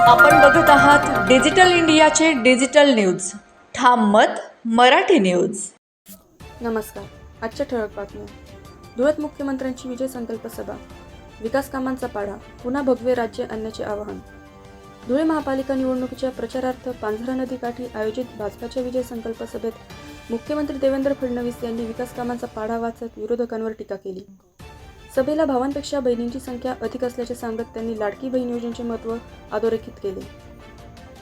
आपण बघत आहात डिजिटल इंडियाचे डिजिटल न्यूज. ठाम मत मराठी न्यूज. नमस्कार. आजच्या ठळक बातम्या. धुळ्यात मुख्यमंत्र्यांची विजय संकल्प सभा. विकास कामांचा पाढा. पुन्हा भगवे राज्य आणण्याचे आवाहन. धुळे महापालिका निवडणुकीच्या प्रचारार्थ पांझरा नदीकाठी आयोजित भाजपाच्या विजय संकल्प सभेत मुख्यमंत्री देवेंद्र फडणवीस यांनी विकास कामांचा पाढा वाचत विरोधकांवर टीका केली. सभेला भावांपेक्षा बहिणींची संख्या अधिक असल्याचे सांगत त्यांनी लाडकी बहीण योजनेचे महत्त्व अधोरेखित केले.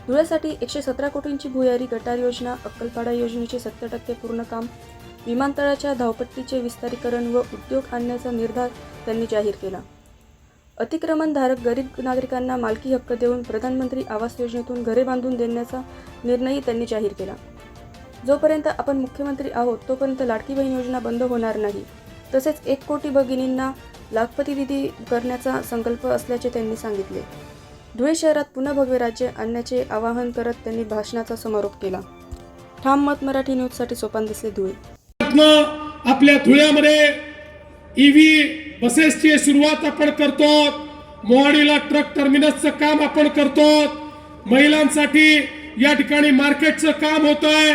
धुळ्यासाठी 117 कोटींची भुयारी गटार योजना, अक्कलपाडा योजनेचे 70% पूर्ण काम, विमानतळाच्या धावपट्टीचे विस्तारीकरण व उद्योग आणण्याचा निर्धार त्यांनी जाहीर केला. अतिक्रमणधारक गरीब नागरिकांना मालकी हक्क देऊन प्रधानमंत्री आवास योजनेतून घरे बांधून देण्याचा निर्णयही त्यांनी जाहीर केला. जोपर्यंत आपण मुख्यमंत्री आहोत तोपर्यंत लाडकी बहीण योजना बंद होणार नाही. तसेच 1 कोटी भगिनींना लाखपती दिदी करण्याचा संकल्प असल्याचे त्यांनी सांगितले. धुळे शहरात पुन्हा भगवे राज्य आणण्याचे आवाहन करत त्यांनी भाषणाचा समारोप केला. ठाम मत मराठी न्यूजसाठी सोपान दिसले, धुळे. आपल्या धुळ्यामध्ये ईव्ही बसेसची सुरुवात आपण करतो. मोहाडीला ट्रक टर्मिनसचं काम आपण करतो. महिलांसाठी या ठिकाणी मार्केटचं काम होतंय.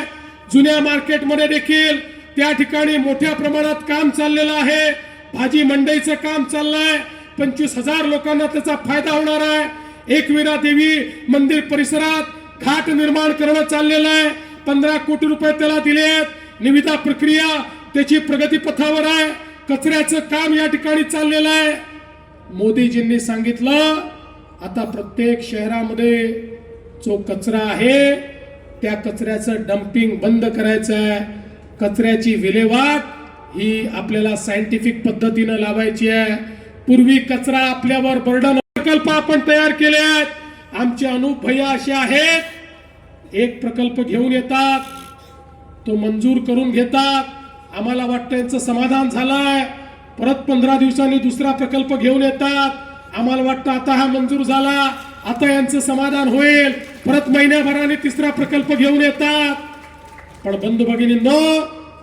जुन्या मार्केटमध्ये देखील त्या ठिकाणी मोठ्या प्रमाणात काम चाललेलं आहे. भाजी मंडईचं काम चाललंय. 25,000 लोकांना त्याचा फायदा होणार आहे. एकविरा देवी मंदिर परिसरात घाट निर्माण करणं चाललेलं आहे. 15 कोटी रुपये त्याला दिलेत. निविदा प्रक्रिया त्याची प्रगतीपथावर आहे. कचऱ्याचं काम या ठिकाणी चाललेलं आहे. मोदीजींनी सांगितलं आता प्रत्येक शहरामध्ये जो कचरा आहे त्या कचऱ्याचं डम्पिंग बंद करायचं आहे. कचऱ्याची विल्हेवाट ही आपल्याला सायंटिफिक पद्धतीनं लावायची आहे. पूर्वी कचरा आपल्यावर बर्डन प्रकल्प आपण तयार केले आहेत. आमचे अनुप भैया असे आहेत, एक प्रकल्प घेऊन येतात, तो मंजूर करून घेतात. आम्हाला वाटतं यांचं समाधान झालंय. परत 15 दिवसांनी दुसरा प्रकल्प घेऊन येतात. आम्हाला वाटतं आता हा मंजूर झाला, आता यांचं समाधान होईल. परत महिन्याभराने तिसरा प्रकल्प घेऊन येतात. पण बंधू भगिनींनो,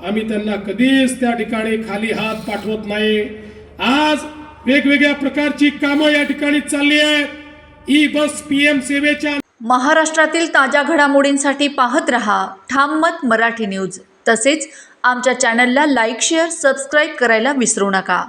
आम्ही त्यांना कधीच त्या ठिकाणी खाली हात पाठवत नाही. आज वेगवेगळ्या प्रकारची कामं या ठिकाणी चालली आहेत. ई बस PM सेवेच्या. महाराष्ट्रातील ताज्या घडामोडींसाठी पाहत रहा ठाम मत मराठी न्यूज. तसेच आमच्या चॅनलला लाईक, शेअर, सबस्क्राईब करायला विसरू नका.